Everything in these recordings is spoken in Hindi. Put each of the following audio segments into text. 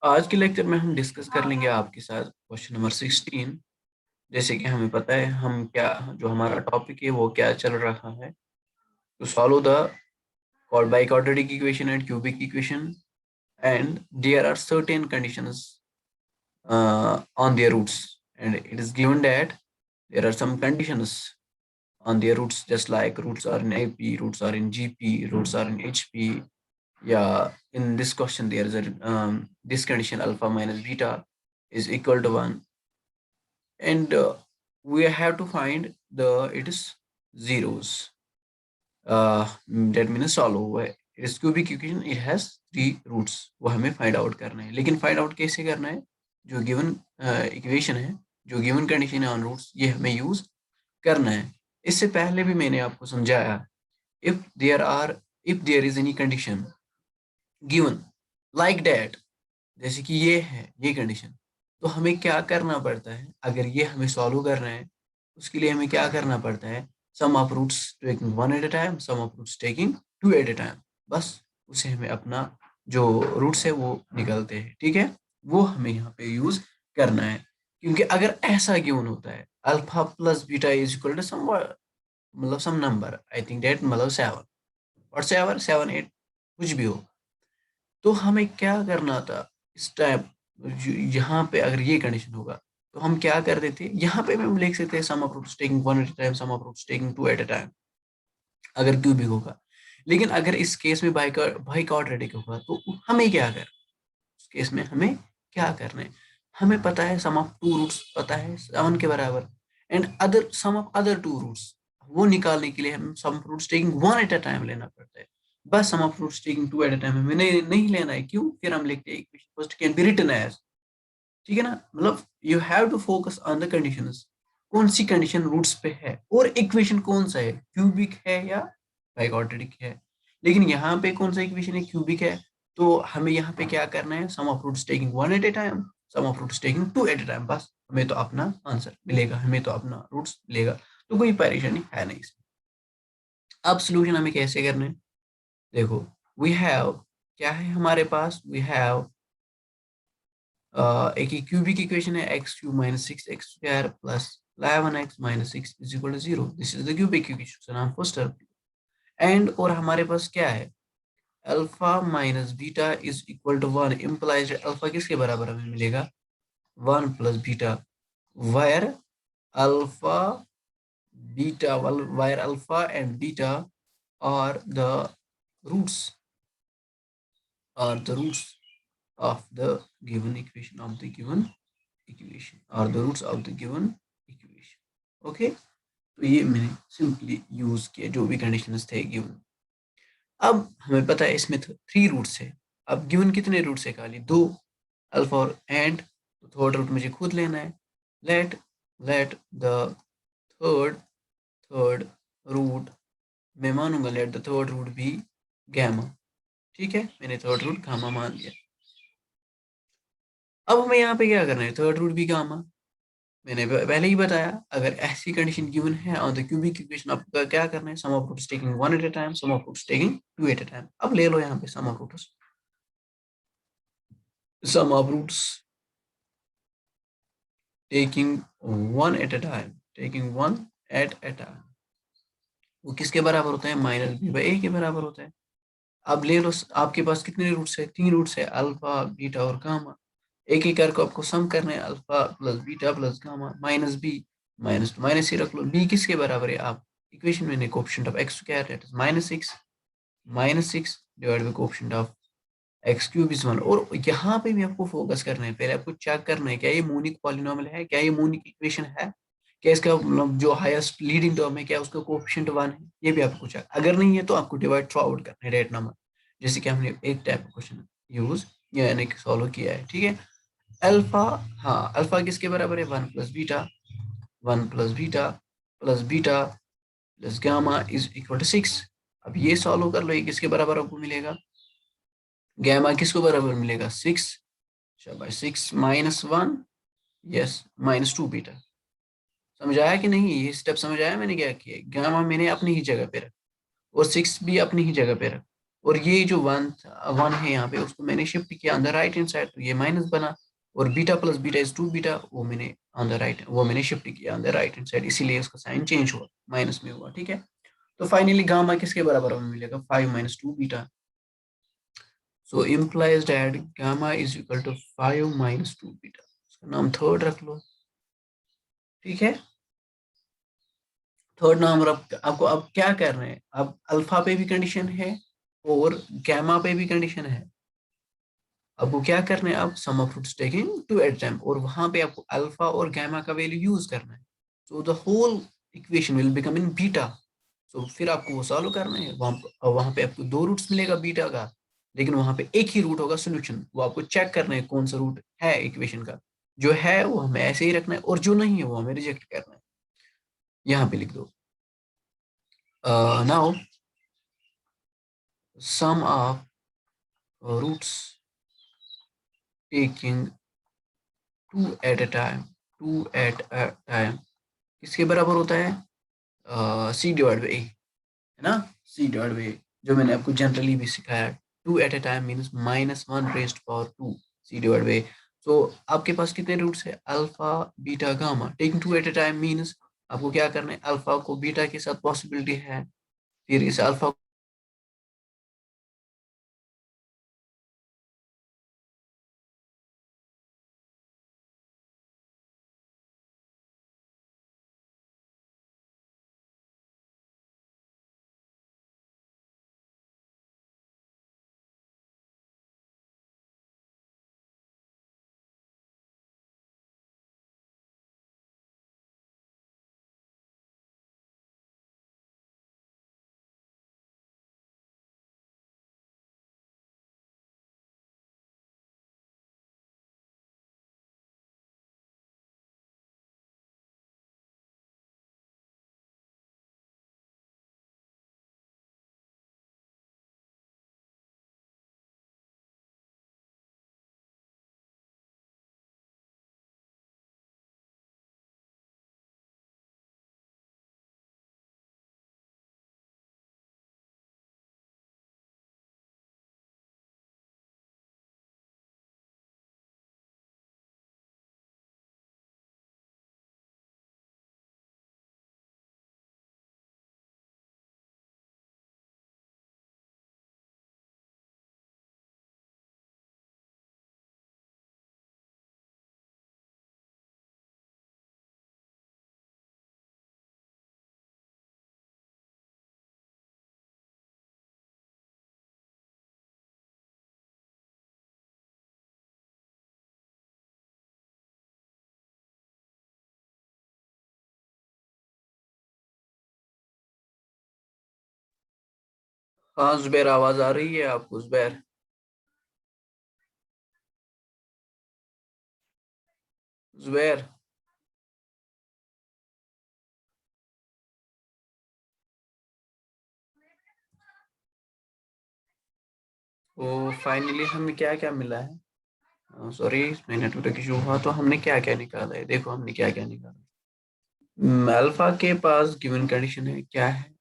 आज के लेक्चर में हम डिस्कस कर लेंगे आपके साथ क्वेश्चन नंबर 16। जैसे कि हमें पता है हम क्या जो हमारा टॉपिक है वो क्या चल रहा है। तो solve the biquadratic equation and cubic equation and there are certain conditions on their roots, and it is given that there are some conditions on their roots, just like roots are in AP, roots are in GP, roots are in HP. Yeah, in this question there is a this condition alpha minus beta is equal to 1, and we have to find the it is zeros. That means solve हुआ है. It is cubic equation, it has 3 roots. वो हमें find out करना है, लेकिन find out कैसे करना है? जो given equation है, जो given condition है on roots, ये हमें use करना है. इससे पहले भी मैंने आपको समझाया, if there is any condition given like that, जैसे कि ये है ये कंडीशन, तो हमें क्या करना पड़ता है? अगर ये हमें सॉल्व करना है, उसके लिए हमें क्या करना पड़ता है? Sum of roots taking one at a time, sum of roots taking two at a time. बस उसे हमें अपना जो रूट्स है वो निकलते हैं, ठीक है? वो हमें यहाँ पे यूज करना है, क्योंकि अगर ऐसा गिवन होता है alpha plus beta is equal to sum, मतलब some number, I think that मतलब 7 और 7 8 कुछ भी हो, तो हमें क्या करना था इस टाइम? यहाँ पे अगर ये कंडीशन होगा तो हम क्या कर देते? यहाँ पे भी हम लिख सकते हैं sum of roots taking one at a time, sum of roots taking two at a time, अगर क्यूबिक होगा. लेकिन अगर इस केस में बाई क्वाड्रेटिक होगा तो हमें क्या कर उस केस में हमें क्या करना है? हमें पता है सम ऑफ टू रूट्स पता है 7 के बराबर, and other sum of other two roots, वो निकालने के लिए हम sum of roots taking one at a time लेना पड़ता है. बस sum of roots taking two at a time हमें नहीं लेना है. क्यों? फिर हम लिखते हैं equation first can be written as, ठीक है ना? मतलब you have to focus on the conditions. कौन सी कंडीशन रूट्स पे है और इक्वेशन कौन सा है, क्यूबिक है या बाइक्वाड्रेटिक है. लेकिन यहाँ पे कौन सा इक्वेशन है? क्यूबिक है. तो हमें यहाँ पे क्या करना है? Sum of roots taking one at a time, sum of roots taking two at a time. बस हमें तो अपना आंसर मिलेगा, हमें तो अपना रूट्स मिलेगा. तो कोई परेशानी है नहीं इसमें. अब सोल्यूशन हमें कैसे करना है? देखो, वी हैव क्या है हमारे पास? वी हैव एक क्यूबिक इक्वेशन है x cube minus six x square plus 11x minus six is equal to zero. This is the cubic equation on first term. And और हमारे पास क्या है? Alpha minus beta is equal to one, implies alpha किसके बराबर हमें मिलेगा? One plus beta, where alpha beta, where alpha and beta are the roots, of the given equation of the given equation, or the roots of the given equation. Okay, तो ये मैंने सिंपली यूज किया जो भी कंडीशंस थे गिवन. अब हमें पता है इसमें थ्री रूट्स है. अब गिवन कितने रूट्स है? खाली दो, अल्फा और एंड. तो थर्ड रूट मुझे खुद लेना है. Let let the third third root, मैं मानूंगा लेट द थर्ड रूट भी गैमा. ठीक है, मैंने थर्ड रूट गामा मान लिया. अब हमें यहाँ पे क्या करना है? थर्ड रूट भी गामा. मैंने पहले ही बताया, अगर ऐसी कंडीशन गिवन है ऑन द क्यूबिक इक्वेशन, आपको क्या करना है? Sum of roots taking one at a time, sum of roots taking two at a time. अब ले लो यहाँ पे sum of roots, sum of roots taking one at a time, taking one at a time, वो किसके बराबर होता है? माइनस बी बाई ए के बराबर होता है. अब ले लो, आपके पास कितने रूट्स है? तीन रूट्स है, अल्फा बीटा और गामा. एक एक करके आपको सम करना है. Alpha plus beta plus gamma minus B, minus two minus ही रख लो. बी किसके बराबर है? आप इक्वेशन में coefficient of X square that is minus six divide by coefficient of X cube is one. और यहाँ पे भी आपको फोकस करना है, पहले आपको चेक करना है क्या ये मोनिक पॉलिनोमियल है, क्या ये मोनिक इक्वेशन है, क्या इसका मतलब जो हाईएस्ट लीडिंग टर्म है क्या उसका कोएफिशिएंट वन है. ये भी आपको चेक, अगर नहीं है तो आपको डिवाइड थ्रू आउट करना है रेट नंबर, जैसे कि हमने एक टाइप का क्वेश्चन यूज यानी सॉल्व किया है. ठीक है, अल्फा, हाँ अल्फा किसके बराबर है? One plus beta, one plus beta plus beta plus gamma is equal to six. अब ये सॉल्व कर लो, ये किसके बराबर आपको मिलेगा? गैमा किसको बराबर मिलेगा? सिक्स. शाबाश, six minus one, yes minus two beta. समझ आया कि नहीं? ये स्टेप समझ आया मैंने क्या किया? गामा मैंने अपनी ही जगह पे रखा और सिक्स भी अपनी ही जगह पे रखा, और ये जो वन वन है यहाँ पे उसको मैंने शिफ्ट किया on the right hand side, तो ये माइनस बना। और beta plus beta is 2 beta, वो मैंने ऑन द राइट, वो मैंने शिफ्ट किया on the right hand side, इसीलिए उसका साइन चेंज हुआ, माइनस में हुआ। ठीक है, तो फाइनली गामा किसके बराबर हमें मिलेगा, 5 - 2 beta. So implies that gamma is equal to 5 - 2 beta. इसका नाम थर्ड रख लो। ठीक है, थर्ड नाम आपको अब क्या करना है, अब अल्फा पे भी कंडीशन है और गैमा पे भी कंडीशन है। अब वो क्या करना है, आप sum of roots taking two at time, और वहां पे आपको अल्फा और गैमा का वैल्यू यूज करना है। So the whole equation will become in beta. So फिर आपको वो सॉल्व करना है, वहां पे आपको दो रूट्स मिलेगा बीटा का, लेकिन वहां पे एक ही रूट होगा सोल्यूशन। वो आपको चेक करना है कौन सा रूट है इक्वेशन का, जो है वो हमें ऐसे ही रखना है, और जो नहीं है वो हमें रिजेक्ट करना है। यहाँ पे लिख दो, now sum of roots taking two at a time, two at a time किसके बराबर होता है, सी डिवाइड बाई ए, है ना, सी डिवाइड बाई ए, जो मैंने आपको जनरली भी सिखाया। Two at a time means -1 raised to power 2, c divide by. तो आपके पास कितने रूट्स है, alpha beta gamma. Taking two at a time means आपको क्या करना है, अल्फा को बीटा के साथ पॉसिबिलिटी है, फिर इस अल्फा हाँ जुबैर, आवाज आ रही है आपको जुबैर? जुबैर, तो फाइनली हमें क्या क्या मिला है, सॉरी इसमें नेटवर्क इशू हुआ, तो हमने क्या क्या निकाला है, देखो हमने क्या क्या निकाला। अल्फा के पास गिवन कंडीशन है, क्या है,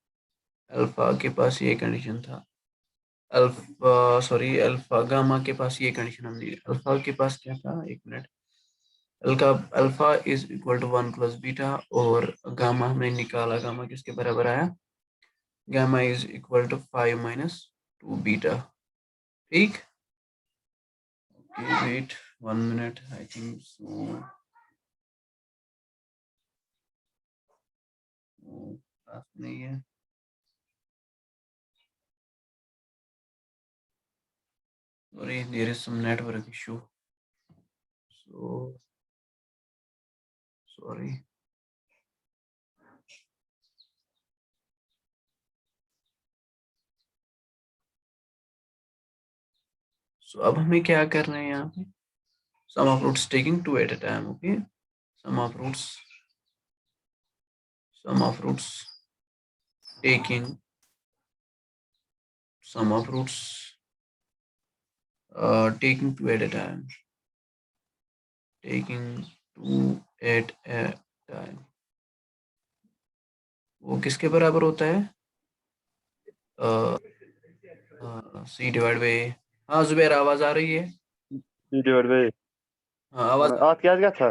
अल्फा के पास ये कंडीशन था। अल्फा, सॉरी अल्फा गामा के पास ये कंडीशन हमने, अल्फा के पास क्या था, एक minute. Alpha alpha is equal to 1 + beta, और गामा हमने निकाला, गामा किसके बराबर आया, gamma is equal to 5 - 2 beta. ठीक, wait 1 minute, I think so नहीं है। Sorry, there is some network issue. So sorry. So अब हमें क्या करना है यहाँ पे, sum of roots taking two at a time. Okay, sum of roots, sum of roots taking, sum of roots taking two at a time, taking two at a time, वो किसके बराबर होता है, सी डिवाइड बाई, हाँ जुबैर आवाज आ रही है? सी डिवाइड बाई। हाँ आवाज आ, आज क्या क्या था?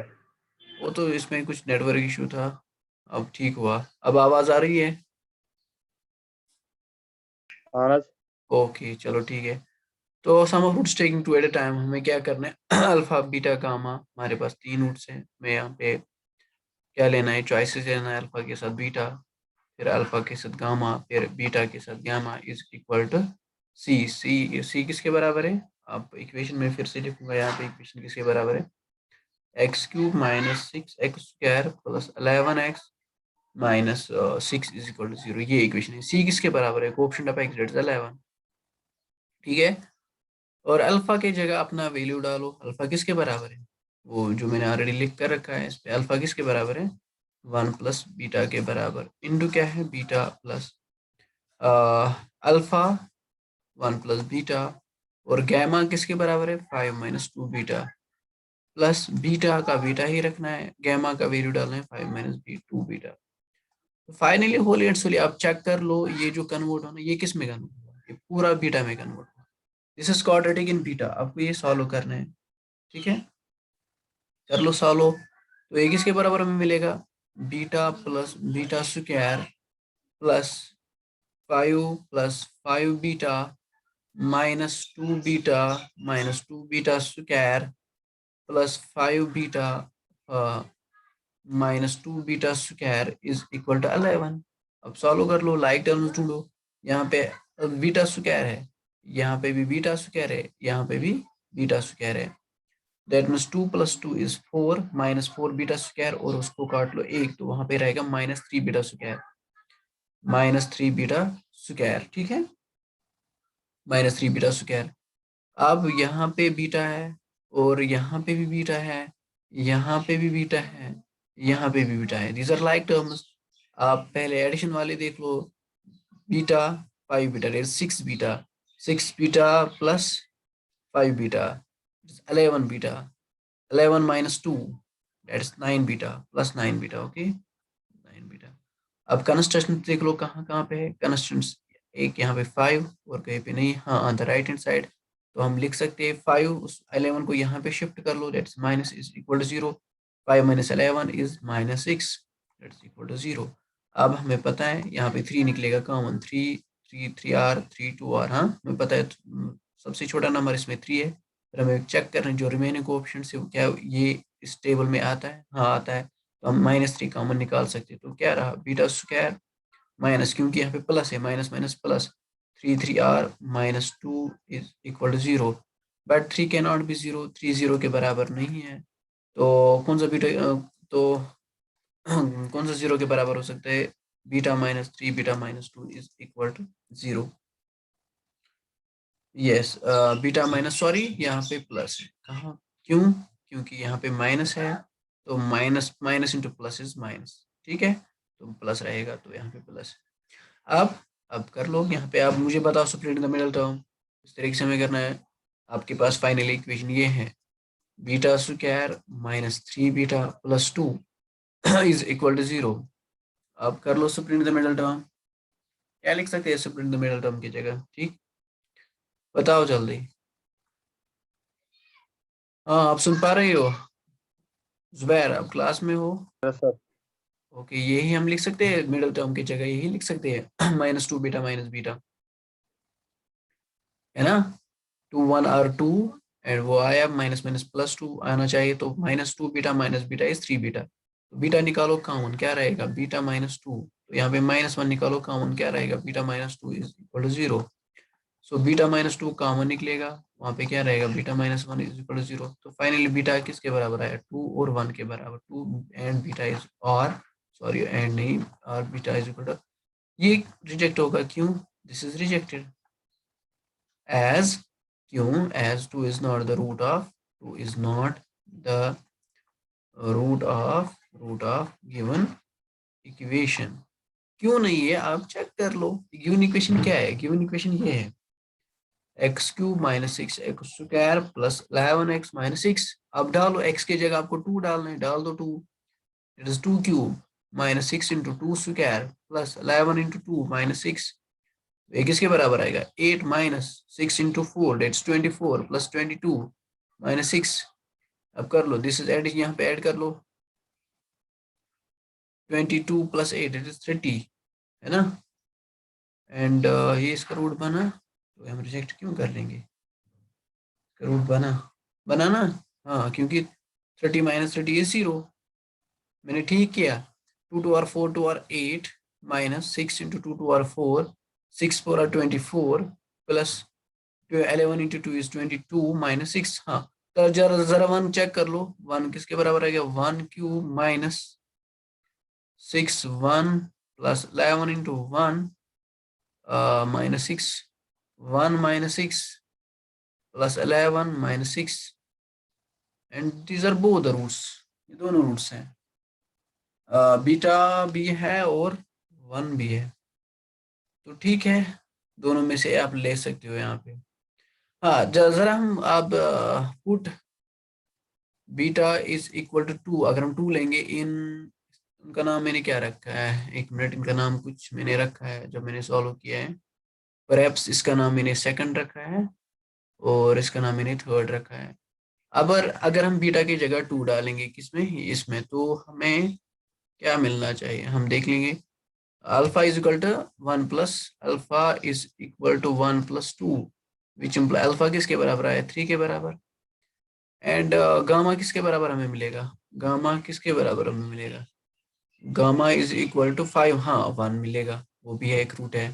वो तो इसमें कुछ नेटवर्क इशू था, अब ठीक हुआ। अब आवाज आ रही है? आनस। ओके चलो ठीक है। तो sum of roots taking two at a time, हमें क्या करना है अल्फा बीटा गामा, हमारे पास तीन रूट्स हैं, हमें यहाँ पे क्या लेना है, चॉइसेस लेना है। अल्फा के साथ बीटा, फिर अल्फा के साथ गामा, फिर बीटा के साथ गामा इज इक्वल टू सी। सी किसके बराबर है? आप इक्वेशन में फिर से लिखूंगा, यहाँ पे इक्वेशन किसके बराबर है? X cube minus six x square plus 11x minus six is equal to zero, ये इक्वेशन है। सी किसके बराबर है? Coefficient of x greater than 11, ठीक है। और अल्फा की जगह अपना वैल्यू डालो, अल्फा किसके बराबर है? वो जो मैंने ऑलरेडी लिख कर रखा है इस पे, अल्फा किसके बराबर है? वन प्लस बीटा के बराबर, इंटू क्या है, beta plus alpha one plus beta, और गैमा किसके बराबर है? Five minus two beta, plus beta का बीटा ही रखना है, गैमा का वैल्यू डालना है five minus b two beta. तो फाइनली होली एंड सोली आप चेक कर लो, ये जो कन्वर्ट होना, ये किस में कन्वर्ट हुआ? ये पूरा बीटा में कन्वर्ट हुआ। This is quadratic in beta, आपको ये सॉल्व करना है, ठीक है। कर लो सॉल्व। तो ये किसके बराबर हमें मिलेगा? Beta plus beta square plus five beta minus two beta square plus five beta minus two beta square is equal to 11। अब सॉल्व कर लो, लाइक टर्म्स ढूंढो। यहाँ पे बीटा स्क्वायर है, यहाँ पे भी बीटा स्क्वायर है, यहाँ पे भी बीटा स्क्वायर है। That means two plus two is four, minus four beta square, और उसको काट लो एक, तो वहां पे रहेगा minus three beta square, minus three beta square, ठीक है, माइनस थ्री बीटा स्क्वायर। अब यहाँ पे बीटा है, और यहाँ पे भी बीटा है, यहाँ पे भी बीटा है, यहाँ पे भी बीटा है। These are like terms. आप पहले एडिशन वाले देख लो, beta five beta that six beta plus five beta 11 beta, 11 minus two that is nine beta plus nine beta, okay nine beta. अब कंस्ट्रक्शन देख लो कहाँ कहाँ पे है कंस्ट्रक्शन, एक यहाँ पे फाइव और कहीं पे नहीं, हाँ on the right hand side. तो हम लिख सकते हैं फाइव, उस 11 को यहाँ पे शिफ्ट कर लो, that's minus is equal to zero, five minus 11 is minus six, that's equal to zero. अब हमें पता है यहाँ पे थ्री निकलेगा common, three three three R three two R, हाँ हमें पता है सबसे छोटा नंबर इसमें थ्री है। फिर हमें चेक करना है जो रिमेनिंग कोएफिशिएंट है वो क्या ये इस टेबल में आता है, हाँ आता है। तो हम माइनस थ्री कॉमन निकाल सकते हैं, तो क्या रहा, बीटा स्क्वायर माइनस, क्योंकि यहाँ पे प्लस है, minus minus plus, three three are minus two is equal to zero. But three can not be zero, three zero के बराबर नहीं है। तो कौन सा बीटा, तो कौन सा जीरो के बराबर हो सकता है? Beta minus three beta minus two is equal to zero. Yes, beta minus, sorry यहाँ पे प्लस है, कहाँ, क्यों? क्योंकि यहाँ पे माइनस है, तो minus minus into plus is minus, ठीक है, तो प्लस रहेगा, तो यहाँ पे प्लस। अब कर लो यहाँ पे, आप मुझे बताओ स्प्लिट द मिडल टर्म, इस तरीके से हमें करना है। आपके पास फाइनली इक्वेशन ये है, beta square minus three beta plus two is equal to zero. अब कर लो स्प्लिट द मिडल टर्म, क्या लिख सकते हैं स्प्लिट द मिडल टर्म की जगह, ठीक, बताओ जल्दी। हाँ आप सुन पा रही हो जुबैर, आप क्लास में हो? Yes sir. ओके, यही हम लिख सकते हैं मिडिल टर्म की जगह, यही लिख सकते हैं minus two beta minus beta, है ना, two one are two, and वो आया माइनस माइनस प्लस टू आना चाहिए, तो minus two beta minus beta is three beta. तो बीटा निकालो कॉमन, क्या रहेगा, बीटा माइनस टू, तो यहाँ पे माइनस वन निकालो कॉमन, क्या रहेगा, beta minus two is equal to zero. So beta minus two common निकलेगा, वहाँ पे क्या रहेगा, beta minus one is equal to zero. तो फाइनली बीटा किसके बराबर आया, टू और वन के बराबर, टू एंड बीटा इज, और सॉरी एंड नहीं, और बीटा इज इक्वल टू, ये रिजेक्ट होगा, क्यों, दिस इज रिजेक्टेड एज, क्यों, as two is not the root of, two is not the root of given equation. क्यों नहीं है, आप चेक कर लो, गिवन इक्वेशन क्या है, गिवन इक्वेशन ये है, x cube minus six x square plus 11x minus six. अब डालो x की जगह आपको टू डालना है, डाल दो two, it is two cube minus six into two square plus 11 into two minus six, ये किसके बराबर आएगा? 8 माइनस 6 इंटू 4 दैट्स 24 प्लस 22 माइनस 6। अब कर लो, दिस इज एड, यहाँ पे ऐड कर लो, 22 प्लस 8 इट इज 30, है ना। एंड ये इसका रूट बना, तो हम रिजेक्ट क्यों कर लेंगे? इसका रूट बना, बना ना? हाँ, क्योंकि 30 माइनस 30 इज 0। मैंने ठीक किया। 2 two are 4 two are 8 minus 6 into 2 two are 4, 6 4 are 24 plus 11 into 2 is 22 minus 6। हाँ, तो जरा जरा वन चेक कर लो, वन किसके बराबर आ गया? 1 cube minus 6 1 plus 11 into 1 minus 6, 1 minus 6 plus 11 minus 6 and these are both the roots. ये दोनों रूट्स हैं, बीटा भी है और वन भी है, तो ठीक है, दोनों में से आप ले सकते हो यहाँ पे। हाँ, जरा हम अब put beta is equal to 2, अगर हम 2 लेंगे इन, उनका नाम मैंने क्या रखा है, एक मिनट, इनका नाम कुछ मैंने रखा है जब मैंने सॉल्व किया है। परहैप्स इसका नाम मैंने सेकंड रखा है और इसका नाम मैंने थर्ड रखा है। अब अगर हम बीटा की जगह 2 डालेंगे किसमें, इसमें, तो हमें क्या मिलना चाहिए हम देख लेंगे। Alpha is equal to 1 plus alpha is equal to 1 plus 2, which imply alpha किसके बराबर आया? 3 के बराबर। एंड गामा किसके बराबर हमें मिलेगा? गामा किसके बराबर हमें मिलेगा? गामा इज इक्वल टू 5, हाँ 1 मिलेगा, वो भी है एक रूट है,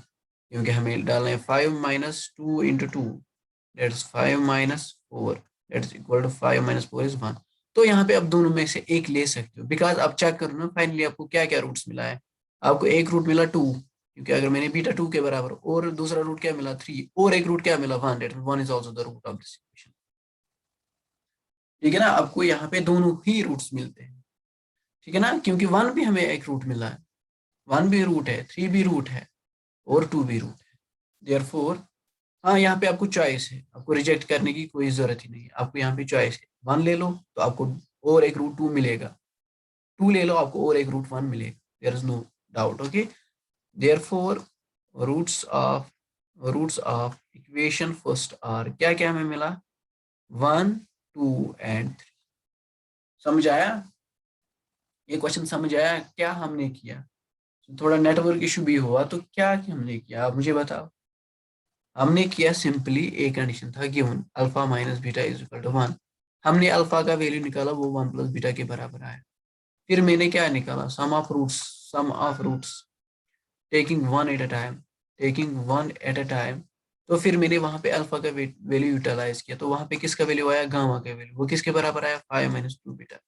क्योंकि हमें डालना है 5 minus 2 into 2 that's 5 minus 4 that's equal to 5 minus 4 is 1। तो यहाँ पे आप दोनों में से एक ले सकते हो, बिकॉज आप चेक करो ना फाइनली आपको क्या क्या रूट्स मिला है। आपको एक रूट मिला 2, क्योंकि अगर मैंने बीटा 2 के बराबर, और दूसरा रूट क्या मिला 3, और एक रूट क्या मिला 1, that 1 is also the root of this equation. ठीक है ना, आपको यहाँ पे दोनों ही रूट्स मिलते हैं, ठीक है ना, क्योंकि 1 भी हमें एक रूट मिला है, 1 भी रूट है, 3 भी रूट है और 2 भी रूट है, देयरफॉर हाँ यहाँ पे आपको चॉइस है, आपको रिजेक्ट करने की कोई जरूरत ही नहीं है, आपको यहाँ पे चॉइस है, 1 ले लो तो आपको और एक रूट 2 मिलेगा, 2 ले लो आपको और एक रूट 1 मिलेगा, there is no doubt. Okay, therefore roots of roots of equation first are, क्या क्या हमें मिला? 1 2 एंड 3। समझ आया? ये क्वेश्चन समझ आया क्या हमने किया? थोड़ा नेटवर्क इशू भी हुआ, तो क्या हमने किया आप मुझे बताओ। हमने किया सिंपली, एक कंडीशन था given alpha minus beta is equal to 1, हमने अल्फा का वैल्यू निकाला, वो 1 प्लस बीटा के बराबर आया। फिर मैंने क्या निकाला? Sum of roots taking one at a time, taking one at a time. तो फिर मैंने वहां पे अल्फा का वैल्यू यूटिलाइज किया, तो वहां पे किसका वैल्यू आया? गामा का वैल्यू, वो किसके बराबर आया? 5 माइनस 2 बीटा।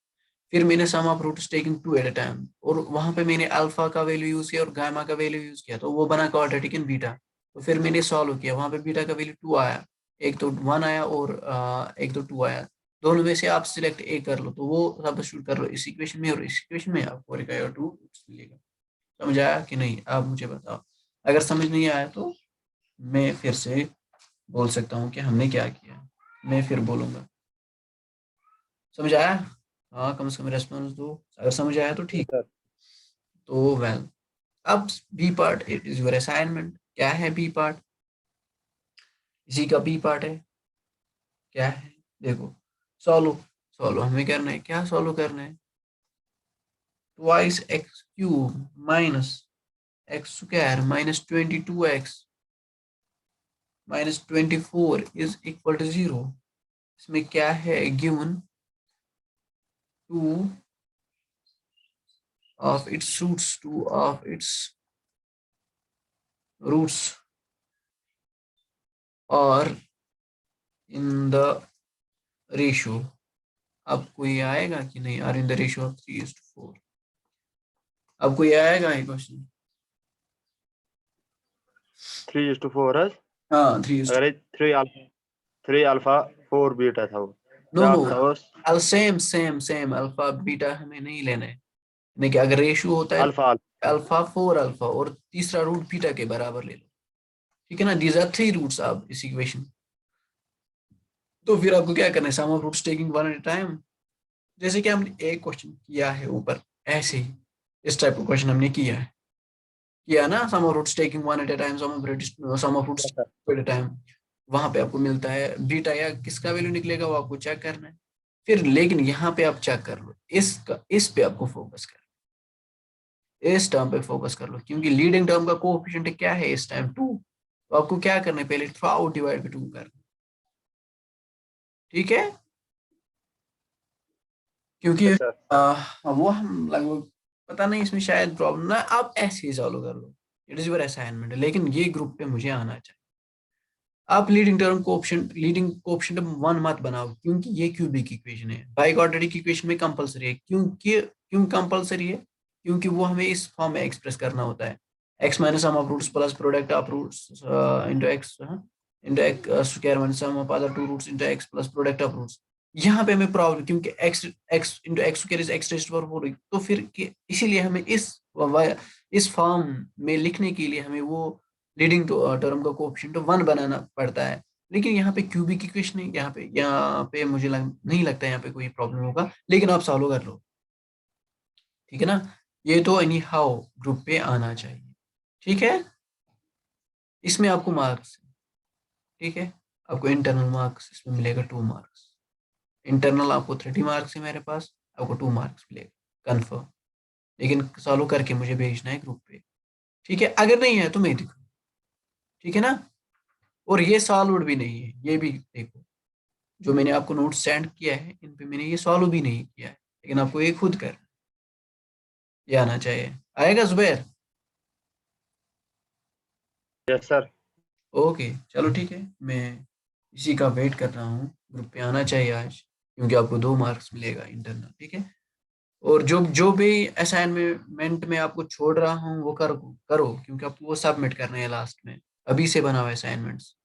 फिर मैंने sum of roots taking 2 at a time, और वहां पे मैंने अल्फा का वैल्यू यूज किया और गामा का वैल्यू यूज किया, तो वो बना क्वाड्रेटिक इन बीटा। तो फिर मैंने सॉल्व किया, वहां पे बीटा का वैल्यू 2 आया, एक तो 1 आया और एक तो 2 आया, दोनों में से आप सिलेक्ट ए कर लो, तो वो सब्स्टिट्यूट कर लो इस इक्वेशन में, और इस इक्वेशन में आपको रिक्वायर्ड रूट मिलेगा। समझ आया कि नहीं? आप मुझे बताओ, अगर समझ नहीं आया तो मैं फिर से बोल सकता हूँ कि हमने क्या किया, मैं फिर बोलूंगा। समझ आया? हाँ, कम से कम रेस्पॉन्स दो, अगर समझ आया तो ठीक। सर। तो वेल, अब b part, it is your assignment. क्या है बी पार्ट? इसी का बी पार्ट है, क्या है? देखो, सॉल्व सॉल्व हमें करना है, क्या सॉल्व करना है? Twice x cube minus x square minus 22x minus 24 is equal to 0। इसमें क्या है given? 2 of its roots, 2 of its roots are in the ratio। अब कोई आएगा कि नहीं? Are in the ratio of 3:4। अब कोई आएगा ये क्वेश्चन? 3:4 है। हाँ, 3 अगर 3 अल्फा 4 बीटा था वो, नो क्या नो, था वो? Same same same alpha beta हमें नहीं लेना है। देखिए, अगर रेशियो होता है अल्फा अल्फा 4 अल्फा और तीसरा रूट बीटा के बराबर ले लो, ठीक है ना, दीज आर 3 रूट्स आप इस इक्वेशन। तो फिर आपको क्या करना है? Sum of roots taking one at time, जैसे कि हमने एक क्वेश्चन किया है ऊपर, ऐसे ही इस टाइप का क्वेश्चन हमने किया है। किया ना, sum of roots taking one at a time, sum of roots yes sir. At a time, वहां पे आपको मिलता है बीटा या किसका वैल्यू निकलेगा वो आपको चेक करना है। फिर लेकिन यहाँ पे आप चेक कर लो, इस पे आपको फोकस कर, इस टर्म पे फोकस कर लो, क्योंकि लीडिंग टर्म का कोएफिशिएंट क्या है इस टाइम 2। तो आपको क्या करना है, पहले थ्रू आउट डिवाइड बाई 2 करना, ठीक है, क्योंकि यस सर। वो हम लगभग, पता नहीं इसमें शायद प्रॉब्लम ना, आप ऐसे ही सॉल्व कर लो, इट इज योर असाइनमेंट, लेकिन ये ग्रुप पे मुझे आना चाहिए। आप लीडिंग कोएफिशिएंट 1 मत बनाओ, क्योंकि ये क्यूबिक इक्वेशन है, बाई क्वाड्रेटिक इक्वेशन में कंपलसरी है, क्यों कंपलसरी है, क्योंकि वो हमें इस फॉर्म में एक्सप्रेस करना होता है, x minus sum of roots plus product of roots into x into x square minus sum of other two roots into x plus product of roots. यहाँ पे हमें प्रॉब्लम, क्योंकि x into x square is x raise to power 4, तो फिर इसीलिए हमें इस फॉर्म में लिखने के लिए हमें वो लीडिंग टर्म का कोएफिशिएंट 1 बनाना पड़ता है। लेकिन यहाँ पे क्यूबिक इक्वेशन है, यहाँ पे मुझे नहीं लगता है यहाँ पे कोई प्रॉब्लम होगा, लेकिन आप सॉल्व कर लो, ठीक है ना। ये तो एनी हाउ ग्रुप पे आना चाहिए, ठीक है, इसमें आपको मार्क्स, ठीक है, आपको इंटरनल मार्क्स इसमें मिलेगा 2 मार्क्स, इंटरनल आपको 30 मार्क्स है मेरे पास, आपको 2 मार्क्स मिलेगा कन्फर्म, लेकिन सॉल्व करके मुझे भेजना है ग्रुप पे, ठीक है, अगर नहीं है तो मैं दिखूँ, ठीक है ना। और ये सॉल्व भी नहीं है, ये भी देखो, जो मैंने आपको नोट सेंड किया है इन पे मैंने ये सॉल्व भी नहीं किया है, लेकिन आपको ये खुद कर, ये आना चाहिए, आएगा जुबैर। Yes sir. ओके चलो ठीक है, मैं इसी का वेट कर रहा हूँ, ग्रुप पे आना चाहिए आज, क्योंकि आपको 2 मार्क्स मिलेगा इंटरनल, ठीक है। और जो जो भी असाइनमेंट में आपको छोड़ रहा हूँ वो करो, क्योंकि आपको वो सबमिट करने हैं लास्ट में, अभी से बना हुआ असाइनमेंट्स,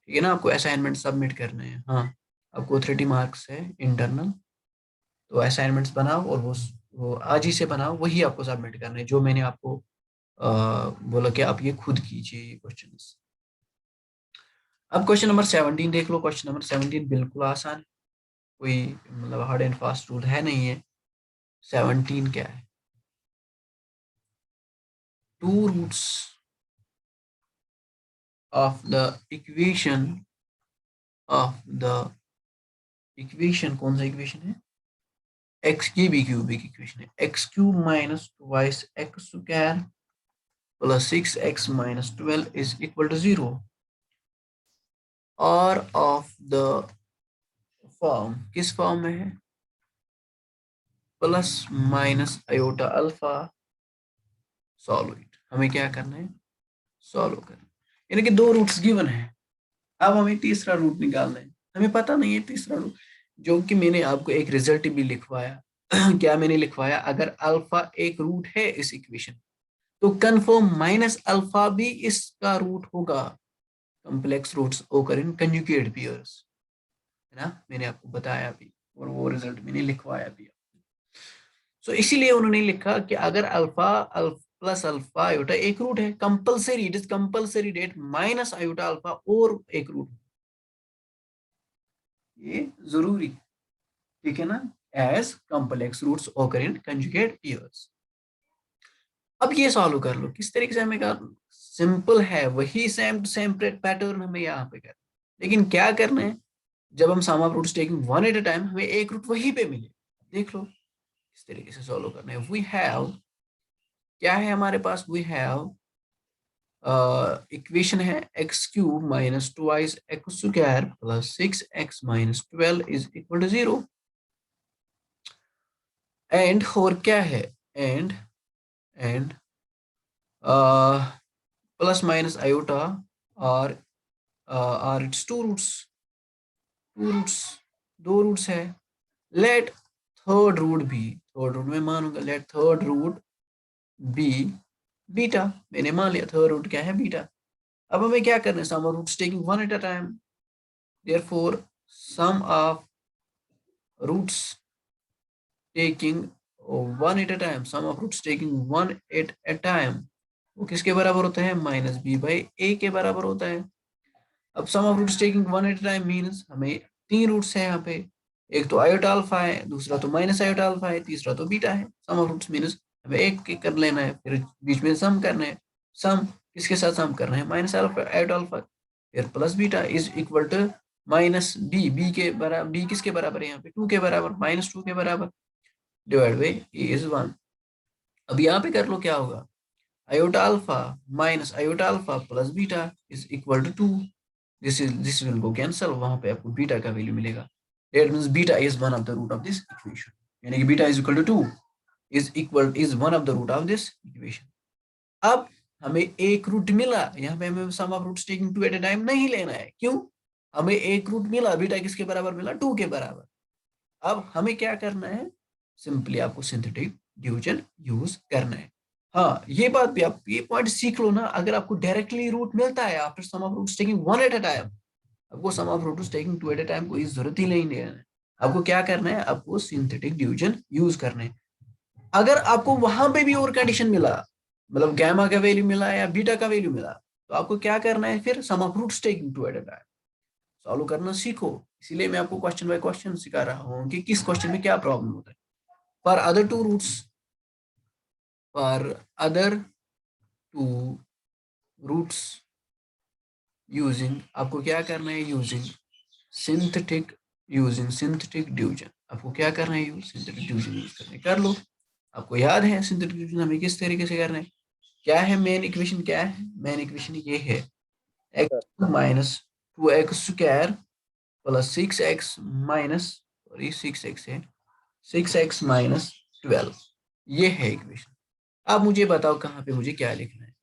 ठीक है ना, आपको असाइनमेंट सबमिट करने हैं, हाँ, आपको 30 मार्क्स है इंटरनल, तो असाइनमेंट्स बनाओ और वो आज ही से बनाओ, वही आपको सबमिट करने हैं, जो मैंने आपको बोला कि आप ये खुद कीजिए ये क्वेश्चंस। अब क्वेश्चन नंबर 17 देख लो, क्वेश्चन नंबर 17 बिल्कुल आसान है, कोई मतलब हार्ड एंड फास्ट रूल है नहीं है। 17 क्या है, two roots of the equation कौन सा इक्वेशन है, एक्स की भी क्यूबिक इक्वेशन है, x cube minus twice x square plus 6x minus 12 is equal to 0, और ऑफ द फॉर्म, किस फॉर्म में है, plus minus iota alpha, solve it, हमें क्या करना है, सॉल्व करना, यानी कि 2 रूट्स गिवन है, अब हमें तीसरा रूट निकालना है, हमें पता नहीं है तीसरा रूट, जो कि मैंने आपको एक रिजल्ट भी लिखवाया क्या मैंने लिखवाया, अगर अल्फा एक रूट है इस इक्वेशन, तो कन्फर्म माइनस अल्फा भी इसका रूट होगा, कॉम्प्लेक्स रूट्स ओकर इन कंजुगेट पेयर्स, है ना, मैंने आपको बताया भी, और वो रिजल्ट मैंने लिखवाया भी। सो इसीलिए उन्होंने लिखा कि अगर अल्फा प्लस अल्फा आयोटा एक रूट है, compulsory, it is compulsory that minus iota alpha और एक रूट, ये जरूरी, ठीक है ना, एज कॉम्प्लेक्स रूट्स ओकर इन कंजुगेट पेयर्स। अब ये सॉल्व कर लो, किस तरीके से हमें कर, सिंपल है, वही सेम टू सेम पैटर्न हमें यहाँ पे कर, लेकिन क्या करना है, जब हम sum of roots taking one at a time, हमें एक रूट वहीं पे मिले, देख लो किस तरीके से सॉल्व करना है। वी हैव, क्या है हमारे पास, वी हैव इक्वेशन है x cube minus twice x square plus 6x minus 12 is equal to 0, and और क्या है, एंड प्लस माइनस आयोटा, और इट्स टू रूट्स, 2 रूट्स है, लेट थर्ड रूट भी, थर्ड रूट में मानूंगा, let third root be beta, मैंने मान लिया थर्ड रूट क्या है, बीटा। अब हमें क्या करना है, sum of roots taking one at a time, therefore sum of roots taking one at a time, sum of roots taking one at a time, वो किसके बराबर होता है, माइनस बी बाई ए के बराबर होता है। अब sum of roots taking one at a time means हमें 3 रूट्स है यहाँ पे, एक तो आयोटा अल्फा है, दूसरा तो माइनस आयोटा अल्फा है, तीसरा तो बीटा है, सम ऑफ रूट्स मीन्स हमें एक एक कर लेना है, फिर बीच में सम करना है। सम किसके साथ सम करना है, माइनस अल्फा एट अल्फा, फिर plus beta is equal to minus b, b के बराबर, बी किसके बराबर है यहाँ पे 2 के बराबर, -2 के बराबर, डिवाइड बाई ए इज 1। अब यहाँ पे कर लो क्या होगा, iota alpha minus iota alpha plus beta is equal to 2। This will go cancel, वहां पे आपको बीटा का वैल्यू मिलेगा। That means beta is one of the root of this equation, यानी कि beta is equal to 2 is one of the root of this equation. अब हमें एक रूट मिला, यहाँ पे हमें sum of roots taking 2 at a time नहीं लेना है, क्यों, हमें एक रूट मिला, बीटा किसके बराबर मिला 2 के बराबर। अब हमें क्या करना है, सिंपली आपको सिंथेटिक डिवीजन यूज करना है। हाँ, ये बात भी आप ये पॉइंट सीख लो ना, अगर आपको डायरेक्टली रूट मिलता है after sum of roots taking 1 at a time, आपको sum of roots taking 2 at a time कोई जरूरत ही नहीं है। आपको क्या करना है, आपको सिंथेटिक डिवीजन यूज करना है। अगर आपको वहां पे भी और कंडीशन मिला, मतलब गैमा का वैल्यू मिला या बीटा का वैल्यू मिला, तो आपको क्या करना है, फिर sum of roots taking 2 at a time solve करना सीखो। इसीलिए मैं आपको क्वेश्चन बाय क्वेश्चन सिखा रहा हूँ कि किस क्वेश्चन में क्या प्रॉब्लम होता है। For other two roots, for other two roots using, आपको क्या करना है, यूजिंग सिंथेटिक डिवीजन, आपको क्या करना है, सिंथेटिक डिवीजन यूज करना है, कर लो। आपको याद है सिंथेटिक डिवीजन हमें किस तरीके से करना है, क्या है मेन इक्वेशन, क्या है मेन इक्वेशन, ये है x minus 2x square plus 6x minus, sorry 6x है, 6x माइनस 12, ये है इक्वेशन। अब मुझे बताओ कहाँ पे मुझे क्या लिखना है,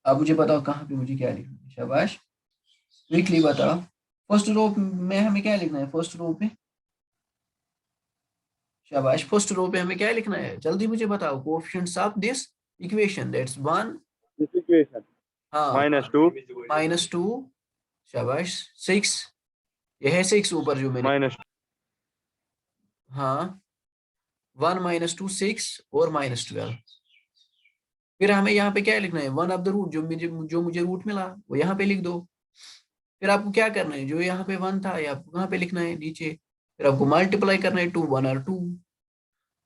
अब मुझे बताओ कहाँ पे मुझे क्या लिखना है, शाबाश, क्विकली बताओ। फर्स्ट रो में हमें क्या लिखना है, फर्स्ट रो पे, शाबाश, फर्स्ट रो पे हमें क्या लिखना है, जल्दी मुझे बताओ, coefficients of this equation, that's 1, This equation हाँ, -2 -2, शाबाश, 6, ये है 6 ऊपर जो मैंने, minus हाँ, 1 -2 6 और -12। फिर हमें यहाँ पे क्या लिखना है, वन ऑफ द रूट, जो मुझे रूट मिला वो यहाँ पे लिख दो। फिर आपको क्या करना है, जो यहाँ पे 1 था ये आपको कहाँ पे लिखना है, नीचे। फिर आपको मल्टीप्लाई करना है 2 1 और 2,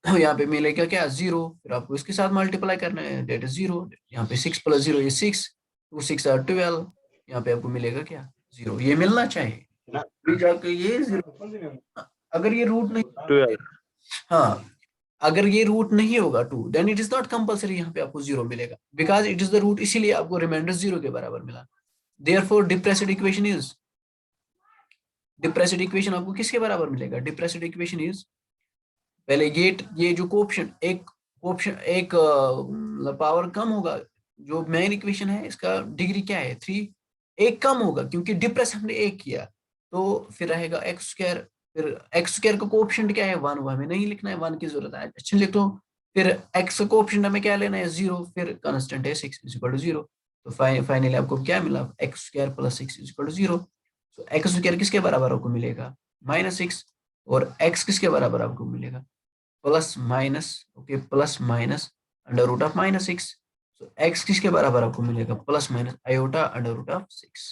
यहाँ पे मिलेगा क्या 0, फिर आपको इसके साथ मल्टीप्लाई करना है, डेट इज 0, यहाँ पे 6 + 0 ये 6, 2 6 और 12, यहाँ पे आपको मिलेगा क्या 0, ये मिलना चाहिए, फिर जाके ये 0। अगर ये रूट नहीं, 12 हाँ, अगर ये रूट नहीं होगा 2, then it is not compulsory यहाँ पे आपको 0 मिलेगा, because it is the root, इसीलिए आपको रिमाइंडर 0 के बराबर मिला। देयरफॉर डिप्रेस्ड इक्वेशन आपको किसके बराबर मिलेगा, डिप्रेस्ड इक्वेशन इज, पहले ये जो कोऑप्शन एक पावर कम होगा, जो मेन इक्वेशन है इसका डिग्री क्या है 3, एक कम होगा क्योंकि डिप्रेस हमने एक किया, तो फिर रहेगा एक्स स्क्वायर, फिर एक्स स्क्वायर का कोऑप्शन क्या है 1, वो हमें नहीं लिखना है, 1 की जरूरत है, अच्छा लिख लो। फिर एक्स का कोऑप्शन हमें क्या लेना है 0, फिर कांस्टेंट है 6 = 0, तो फाइनली आपको क्या मिला, एक्स स्क्वायर प्लस 6 = 0। तो एक्स स्क्वायर किसके बराबर आपको मिलेगा -6, और एक्स किसके बराबर आपको मिलेगा plus minus, okay, plus minus √(-6), तो x किसके बराबर आपको मिलेगा प्लस माइनस आयोटा √6,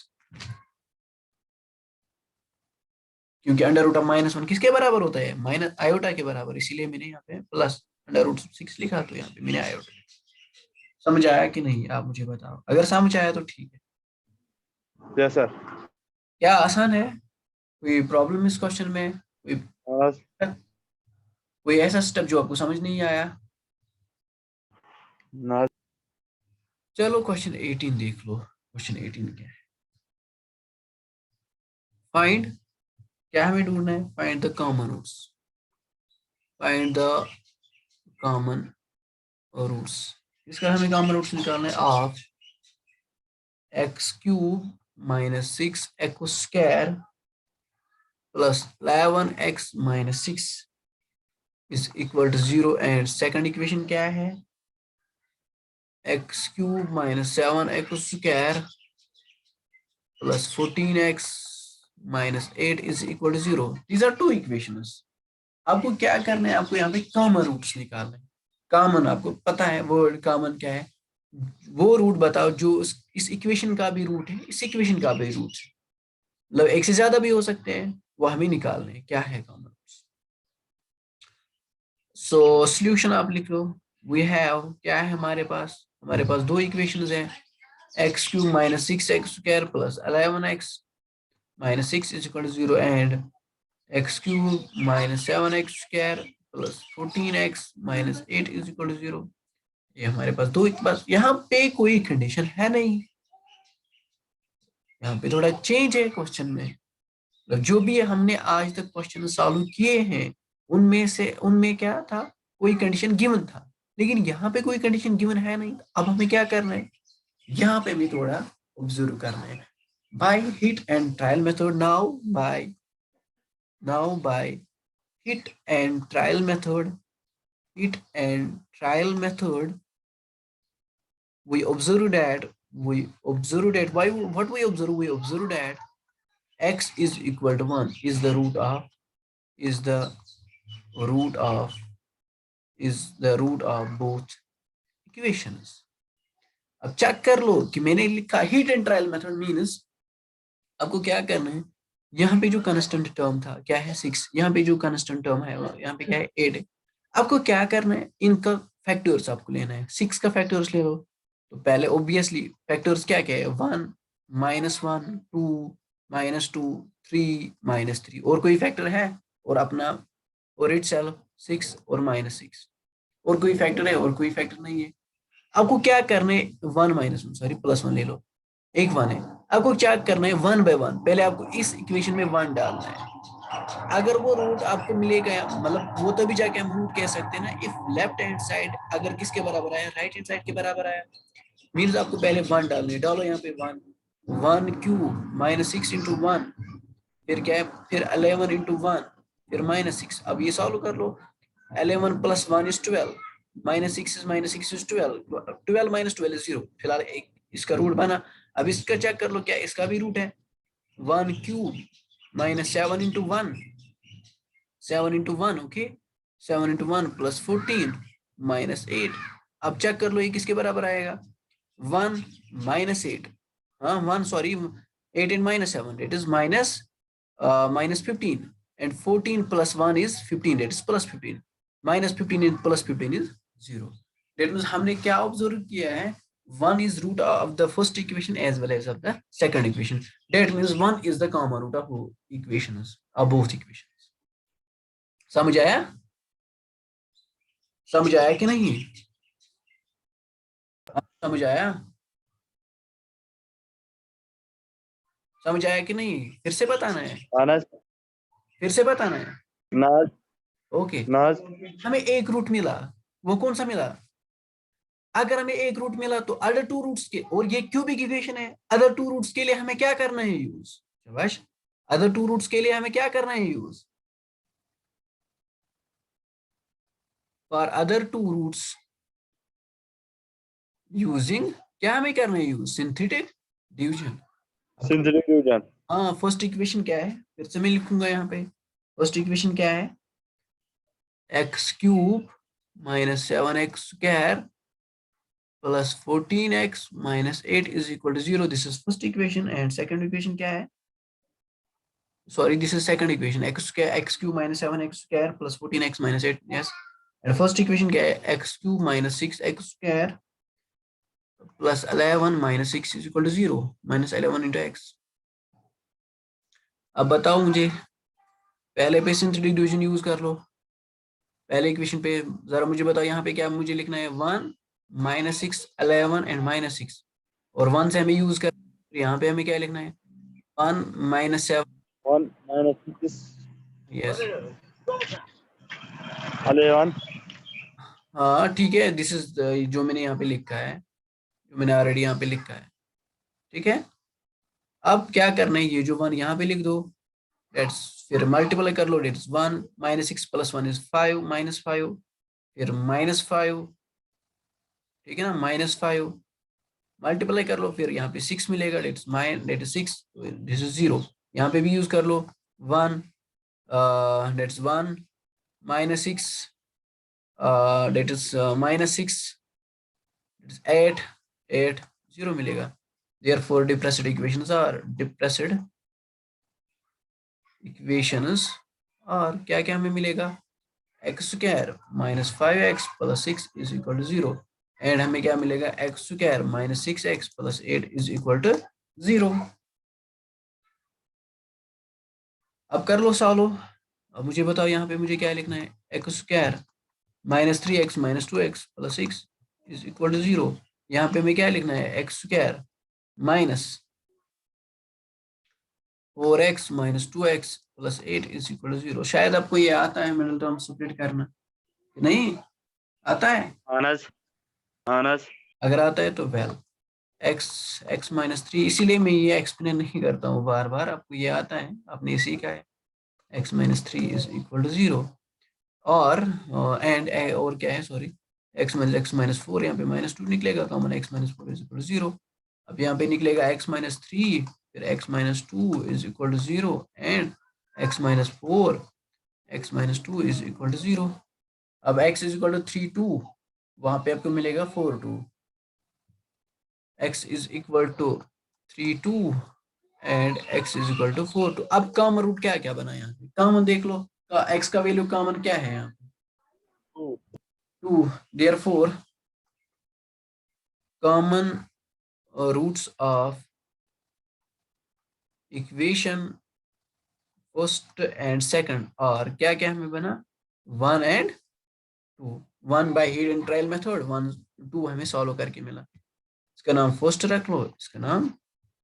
क्योंकि √(-1) किसके बराबर होता है, माइनस आयोटा के बराबर, इसीलिए मैंने यहाँ पे प्लस √6 लिखा, तो यहाँ पे मैंने आयोटा। समझ आया कि नहीं, आप मुझे बताओ, अगर समझ आया तो ठीक है। yes sir क्या आसान है, कोई प्रॉब्लम इस क्वेश्चन में, uh, कोई ऐसा स्टेप जो आपको समझ नहीं आया। no, चलो क्वेश्चन 18 देख लो, क्वेश्चन 18 क्या है, फाइंड, क्या हमें ढूंढना है, find the common roots, find the common roots, इसका हमें कॉमन रूट्स निकालना है of x³ - 6x² plus 11x - 6 is equal to 0, and second equation क्या है, x³ - 7x² plus 14x - 8 is equal to 0। These are two equations. आपको क्या करना है, आपको यहाँ पे कॉमन रूट्स निकालना है। कॉमन आपको पता है वर्ड कॉमन क्या है, वो रूट बताओ जो इस इक्वेशन का भी रूट है, इस इक्वेशन का भी रूट है, मतलब एक से ज्यादा भी हो सकते हैं, वो हमें निकालने हैं, क्या है कॉमन रूट्स। सो सॉल्यूशन आप लिख लो। वी हैव, क्या है हमारे पास दो इक्वेशंस हैं, x cube minus 6x² plus 11x minus 6 is equal to 0 and x cube minus 7x² plus 14x minus 8 is equal to 0। ये हमारे पास दो, बस यहाँ पे कोई कंडीशन है नहीं, यहाँ पे थोड़ा चेंज है क्वेश्चन में। मतलब जो भी हमने आज तक क्वेश्चन सॉल्व किए हैं उनमें क्या था, कोई कंडीशन गिवन था, लेकिन यहाँ पे कोई कंडीशन गिवन है नहीं। अब हमें क्या करना है, यहाँ पे भी थोड़ा ऑब्जर्व करना है by hit and trial method. Now by hit and trial method hit and trial method we observe that why what we observe that x is equal to 1 is the root of the root of both equations। अब चेक कर लो कि मैंने लिखा hit and trial method means आपको क्या करना है, यहाँ पे जो कांस्टेंट टर्म था क्या है 6, यहाँ पे जो कांस्टेंट टर्म है यहाँ पे क्या है 8 है। आपको क्या करना है, इनका फैक्टर्स आपको लेना है। 6 का फैक्टर्स ले लो, तो पहले ऑब्वियसली फैक्टर्स क्या क्या है, 1 -1 2 -2 3 -3, और कोई फैक्टर है और अपना और इटसेल्फ 6 और -6, और कोई फैक्टर है और कोई फैक्टर नहीं है। आपको क्या करना है, 1 - 1 सॉरी +1 ले लो, एक 1 है। आपको क्या करना है, 1 बाय 1 पहले आपको इस इक्वेशन में 1 डालना है। अगर वो रूट आपको मिलेगा, मतलब वो तभी जाके हम रूट कह सकते हैं ना, इफ लेफ्ट हैंड साइड अगर किसके बराबर आया, राइट हैंड साइड के बराबर आया, मीन्स आपको पहले 1 डालने, डालो यहाँ पे 1 1 क्यूब -6 × 1, फिर क्या है, फिर 11 × 1, फिर -6। अब ये सॉल्व कर लो, 11 + 1 is 12, -6 is 12, 12 - 12 is 0। फिलहाल एक इसका रूट बना। अब इसका चेक कर लो, क्या इसका भी रूट है, 1 क्यूब -7 × 1, 7 × 1, ओके, 7 × 1 + 14 -8। अब चेक कर लो ये किसके बराबर आएगा, 1 -8, हाँ 1 sorry 8 and -7 it is -15 and 14 + 1 is 15, that is +15, -15 and +15 is 0। that means हमने क्या ऑब्जर्व किया है, 1 is root of the first equation as well as of the second equation, that means 1 is the common root of equations of both equations। समझ आया, समझ आया कि नहीं, समझ आया, समझ आया कि नहीं, फिर से बताना है, अनस फिर से बताना है, नाज ओके। नाज हमें एक रूट मिला, वो कौन सा मिला, अगर हमें एक रूट मिला तो अदर टू रूट्स के, और ये क्यूबिक इक्वेशन है, अदर टू रूट्स के लिए हमें क्या करना है यूज, शाबाश, अदर टू रूट्स के लिए हमें क्या करना है use, for other two roots using, क्या हमें करना है use, synthetic division. Synthetic division. हाँ, फर्स्ट इक्वेशन क्या है, फिर से मैं लिखूंगा यहाँ पे, फर्स्ट इक्वेशन क्या है, x³ -7x² plus 14x minus 8 is equal to 0। This is first equation, and second equation क्या है, sorry this is second equation, x³ -7x² plus 14x minus 8, yes। and first equation क्या है, x³ -6x² plus 11 minus 6 is equal to 0, -11 into x। अब बताओ मुझे, पहले पे सिंथेटिक डिवीजन यूज कर लो, पहले इक्वेशन पे जरा मुझे बताओ, यहाँ पे क्या मुझे लिखना है, 1 -6 11 एंड -6, और 1 से हमें यूज कर, यहाँ पे हमें क्या लिखना है, 1 -7, 1 - 6 यस, 11। हाँ ठीक है, दिस इज जो मैंने यहाँ पे लिखा है, जो मैंने ऑलरेडी यहाँ पे लिखा है, ठीक है। अब क्या करना है, ये जो 1 यहाँ पे लिख दो, लेट्स फिर मल्टीप्लाई कर लो, लेट्स 1 -6 + 1 is 5 -5, फिर -5, ठीक है ना, -5 मल्टीप्लाई कर लो, फिर यहाँ पे 6 मिलेगा, लेट्स 6, दिस इज 0, यहाँ पे भी यूज कर लो, 1 लेट्स 1 -6 that is -6, 8 8 0 मिलेगा। therefore depressed equations are क्या क्या हमें मिलेगा, x square minus 5x plus 6 is equal to 0 and हमें क्या मिलेगा x square minus 6x plus 8 is equal to 0। अब कर लो सॉल्व। अब मुझे बताओ यहाँ पे मुझे क्या लिखना है, x square minus 3x minus 2x plus 6 is equal to 0। यहाँ पे हमें क्या लिखना है x square minus 4x minus 2x plus 8 is equal to 0। शायद आपको ये आता है मिडिल टर्म स्प्लिट करना, नहीं आता है? आनस अगर आता है तो वेल x x माइनस 3, इसीलिए मैं ये एक्सप्लेन नहीं करता हूँ बार बार, आपको ये आता है, आपने सीखा है x minus 3 is equal to 0। और एंड और क्या है, सॉरी, x माइनस 4, यहाँ पे माइनस 2 निकलेगा common, x minus 4 is equal to 0। अब यहाँ पे निकलेगा x माइनस 3, फिर x minus 2 is equal to 0 and x minus 4, x minus 2 is equal to 0। अब x इज इक्वल टू 3 2, वहां पे आपको मिलेगा 4 2, x is equal to 3 2 and x is equal to 4 2। अब कॉमन रूट क्या क्या बना, यहाँ पे कॉमन देख लो, x का वैल्यू कॉमन क्या है यहाँ पे 2, therefore common roots of equation first and second और क्या क्या हमें बना 1 and 2। 1 by hidden trial method, 1 2 हमें सॉल्व करके मिला। इसका नाम फर्स्ट रख लो, इसका नाम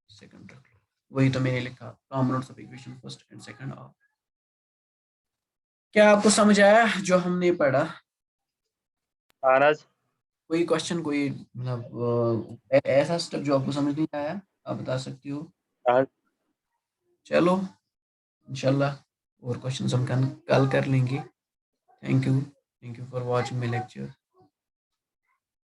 सेकंड रख लो, वही तो मैंने लिखा common roots of equation first and second और। क्या आपको समझ आया जो हमने पढ़ा? आनस कोई क्वेश्चन, कोई मतलब ऐसा स्टेप जो आपको समझ नहीं आया, आप बता सकती हो। चलो इंशाल्लाह और क्वेश्चंस हम कल कर लेंगे। Thank you for watching my lecture.